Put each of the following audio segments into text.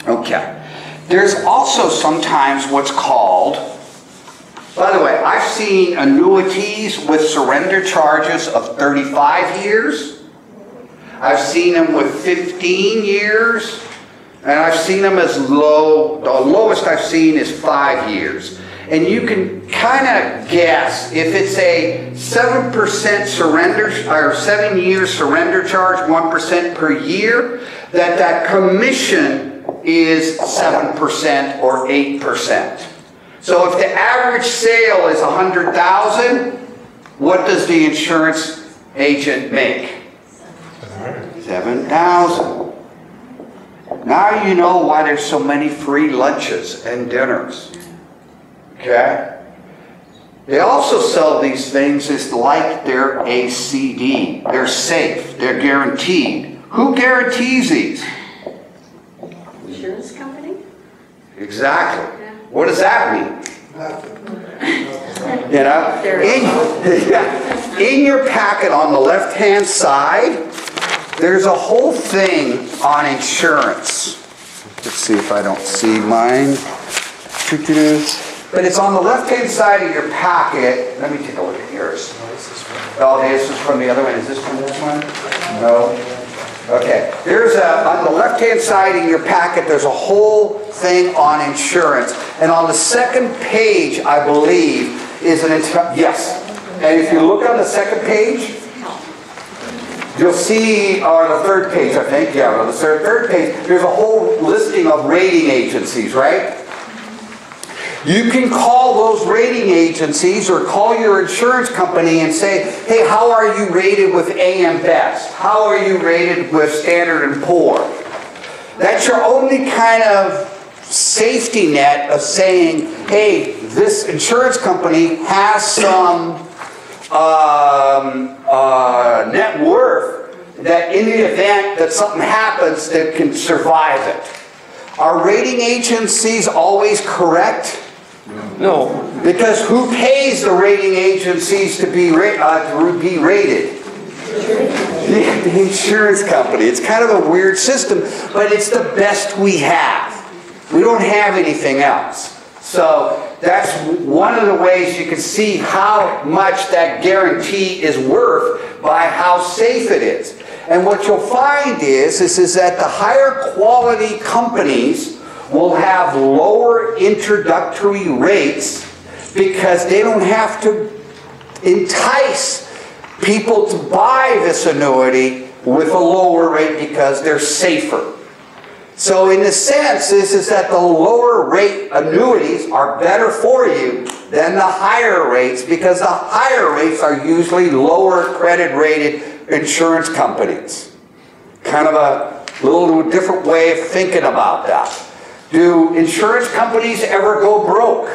Okay. There's also sometimes what's called, by the way, I've seen annuities with surrender charges of 35 years. I've seen them with 15 years. And I've seen them as low, the lowest I've seen is 5 years. And you can kind of guess if it's a 7% surrender, or 7-year surrender charge, 1% per year, that commission is 7% or 8%. So if the average sale is $100,000, what does the insurance agent make? $7,000. Now you know why there's so many free lunches and dinners. Okay? They also sell these things as like they're a CD. They're safe. They're guaranteed. Who guarantees these? Insurance company? Exactly. Yeah. What does that mean? You know, in your packet on the left-hand side, there's a whole thing on insurance. Let's see if I don't see mine. But it's on the left-hand side of your packet. Let me take a look at yours. Oh, this is from the other one. Is this from this one? No. Okay. There's on the left-hand side of your packet, there's a whole thing on insurance. And on the second page, I believe, is an yes. And if you look on the second page, you'll see, or the third page, I think, yeah, on the third page, there's a whole listing of rating agencies, right? You can call those rating agencies or call your insurance company and say, hey, how are you rated with AM Best? How are you rated with Standard & Poor? That's your only kind of safety net of saying, hey, this insurance company has some net worth that in the event that something happens that can survive it. Are rating agencies always correct? No. Because who pays the rating agencies to be rated? The insurance company. It's kind of a weird system, but it's the best we have. We don't have anything else. So that's one of the ways you can see how much that guarantee is worth by how safe it is. And what you'll find is that the higher quality companies will have lower introductory rates because they don't have to entice people to buy this annuity with a lower rate because they're safer. So in the sense is that the lower rate annuities are better for you than the higher rates because the higher rates are usually lower credit rated insurance companies. Kind of a little different way of thinking about that. Do insurance companies ever go broke?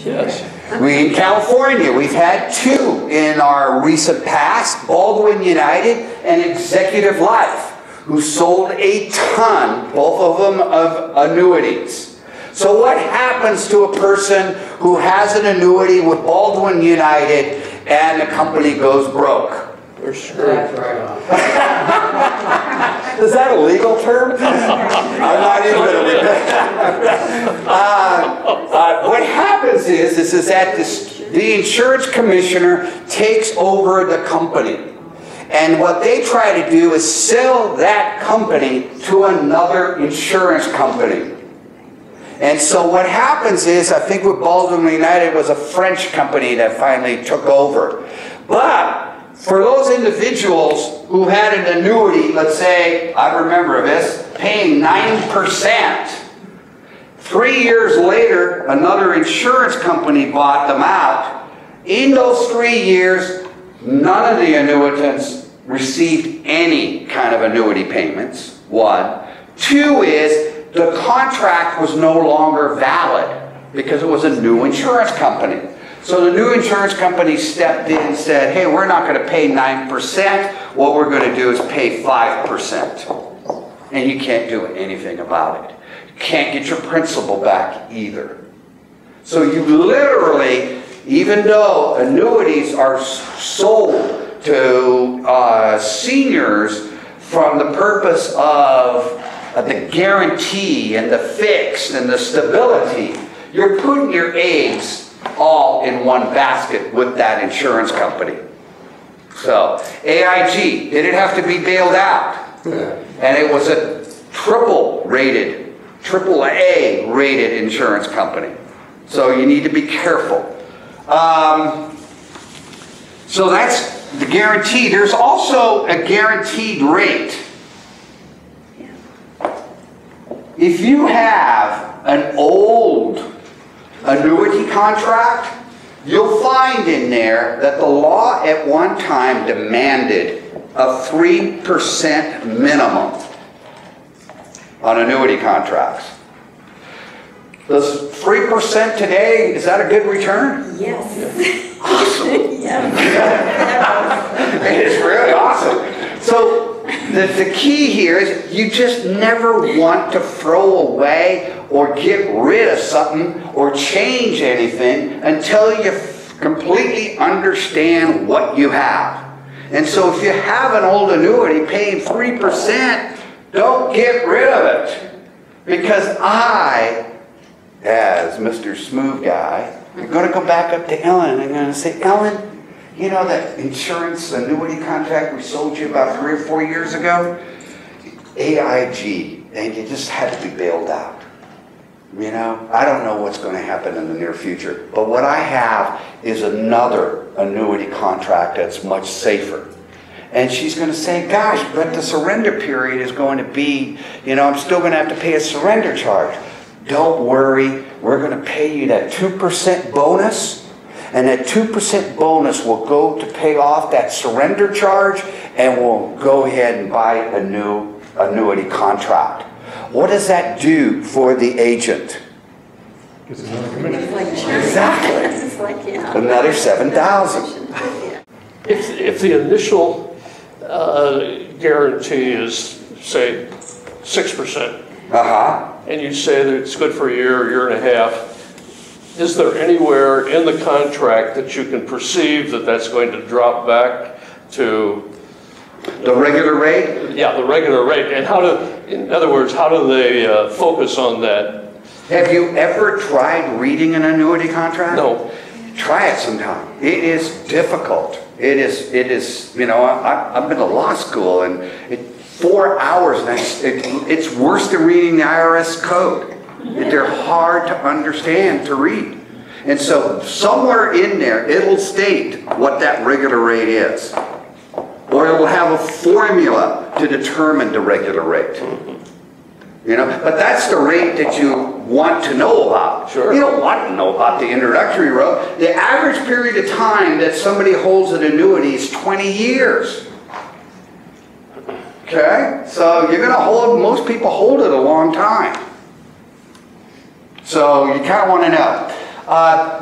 Yes. In California, we've had 2 in our recent past, Baldwin United and Executive Life, who sold a ton, both of them, of annuities. So what happens to a person who has an annuity with Baldwin United and the company goes broke? They're screwed. Is that a legal term? I'm not even going to what happens is that the insurance commissioner takes over the company. And what they try to do is sell that company to another insurance company. And so what happens is, I think with Baldwin United was a French company that finally took over. But for those individuals who had an annuity, let's say, I remember this, paying 9%, 3 years later, another insurance company bought them out. In those 3 years, none of the annuitants received any kind of annuity payments, 1. 2 is, the contract was no longer valid because it was a new insurance company. So the new insurance company stepped in and said, hey, we're not going to pay 9%. What we're going to do is pay 5%. And you can't do anything about it. You can't get your principal back either. So you literally, even though annuities are sold to seniors from the purpose of the guarantee and the fixed and the stability, you're putting your eggs all in one basket with that insurance company. So, AIG, did it have to be bailed out? And it was a AAA rated insurance company. So you need to be careful. So that's the guarantee. There's also a guaranteed rate. If you have an old annuity contract, you'll find in there that the law at one time demanded a 3% minimum on annuity contracts. Does 3% today, is that a good return? Yes. Awesome. Yeah. It is really awesome. So the key here is you just never want to throw away or get rid of something or change anything until you completely understand what you have. And so if you have an old annuity paying 3%, don't get rid of it. Because I, as Mr. Smooth Guy, I'm going to go back up to Ellen and I'm going to say, Ellen, you know that insurance annuity contract we sold you about 3 or 4 years ago? AIG, and you just had to be bailed out. You know, I don't know what's going to happen in the near future, but what I have is another annuity contract that's much safer. And she's going to say, gosh, but the surrender period is going to be, you know, I'm still going to have to pay a surrender charge. Don't worry, we're going to pay you that 2% bonus, and that 2% bonus will go to pay off that surrender charge, and we'll go ahead and buy a new annuity contract. What does that do for the agent? It's like exactly. It's like, yeah. Another $7,000. If the initial guarantee is, say, 6%, and you say that it's good for a year and a half, is there anywhere in the contract that you can perceive that that's going to drop back to the regular rate? Yeah, the regular rate. And how do, in other words, how do they focus on that? Have you ever tried reading an annuity contract? No. Try it sometime. It is difficult. It is, you know, I've been to law school and 4 hours, and it's worse than reading the IRS code. They're hard to understand to read. And so somewhere in there, it'll state what that regular rate is. Or it will have a formula to determine the regular rate. You know, but that's the rate that you want to know about. Sure. You don't want to know about the introductory rate. The average period of time that somebody holds an annuity is 20 years. Okay? So you're going to hold, most people hold it a long time. So you kind of want to know.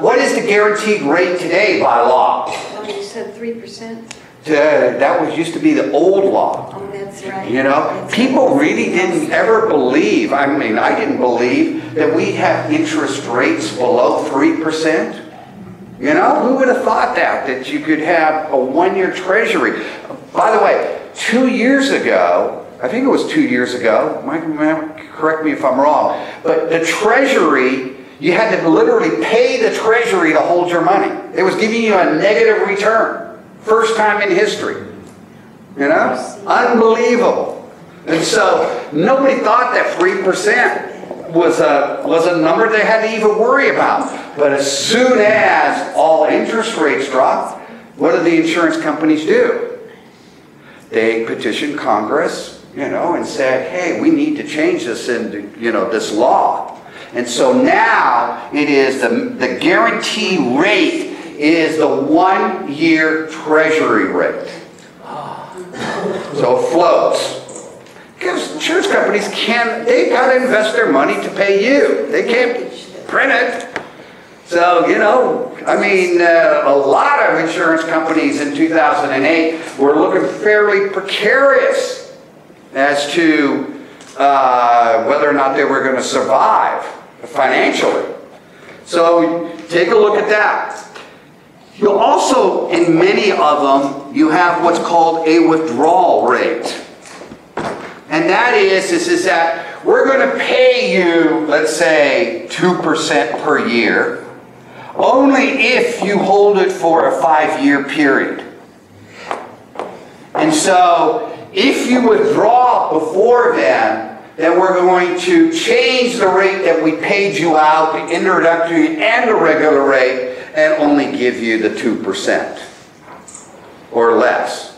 What is the guaranteed rate today by law? Oh, you said 3%? That was used to be the old law. Oh, that's right. You know, people really didn't ever believe, I mean, I didn't believe that we have interest rates below 3%. You know, who would have thought that you could have a 1-year treasury? By the way, 2 years ago, I think it was 2 years ago, Mike, correct me if I'm wrong, but the treasury, you had to literally pay the treasury to hold your money. It was giving you a negative return. First time in history. You know? Unbelievable. And so nobody thought that 3% was a number they had to even worry about. But as soon as all interest rates dropped, what did the insurance companies do? They petitioned Congress, you know, and said, hey, we need to change this into, you know, this law. And so now it is the guarantee rate is the 1-year treasury rate. So it floats. Because insurance companies they've got to invest their money to pay you. They can't print it. So, you know, I mean, a lot of insurance companies in 2008 were looking fairly precarious as to whether or not they were going to survive financially. So take a look at that. You'll also, in many of them, you have what's called a withdrawal rate. And that is that we're going to pay you, let's say, 2% per year, only if you hold it for a 5-year period. And so, if you withdraw before then we're going to change the rate that we paid you out, the introductory and the regular rate, and only give you the 2% or less.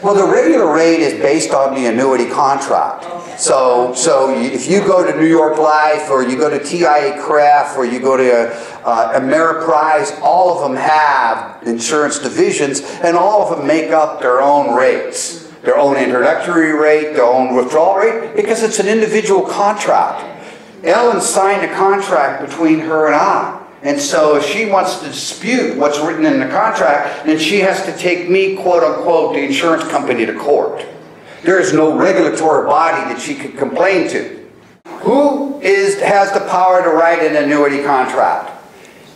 Well, the regular rate is based on the annuity contract. So if you go to New York Life, or you go to TIA Craft, or you go to Ameriprise, all of them have insurance divisions, and all of them make up their own rates. Their own introductory rate, their own withdrawal rate, because it's an individual contract. Ellen signed a contract between her and I. And so if she wants to dispute what's written in the contract, then she has to take me, quote unquote, the insurance company to court. There is no regulatory body that she could complain to. Who has the power to write an annuity contract?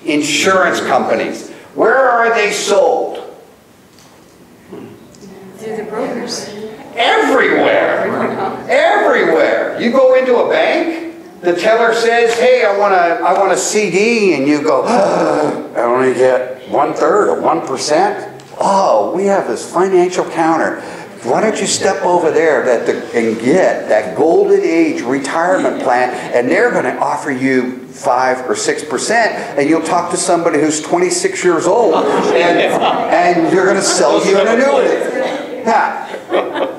Insurance companies. Where are they sold? Through the brokers. Everywhere. Everywhere. You go into a bank, the teller says, hey, I want a CD, and you go, I only get 1/3 or 1%. Oh, we have this financial counter. Why don't you step over there and get that golden age retirement plan, and they're going to offer you 5 or 6%, and you'll talk to somebody who's 26 years old, and you're going to sell you an annuity. Yeah.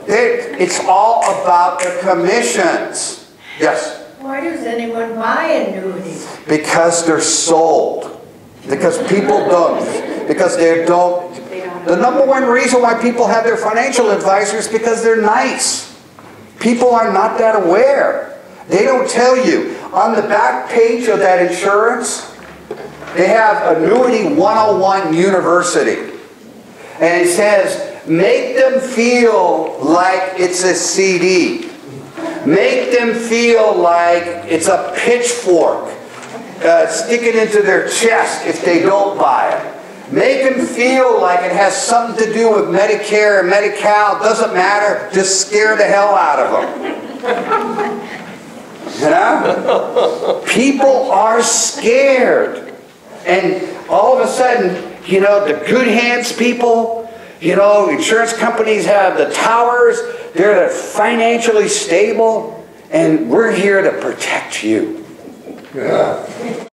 It's all about the commissions. Yes? Why does anyone buy annuities? Because they're sold. Because people don't. Because they don't. The number one reason why people have their financial advisors is because they're nice. People are not that aware. They don't tell you. On the back page of that insurance, they have Annuity 101 University. And it says, make them feel like it's a CD. Make them feel like it's a pitchfork sticking into their chest if they don't buy it. Make them feel like it has something to do with Medicare and Medi-Cal. Doesn't matter. Just scare the hell out of them. You know? People are scared. And all of a sudden, you know, the good hands people, you know, insurance companies have the towers. They're financially stable. And we're here to protect you. Yeah.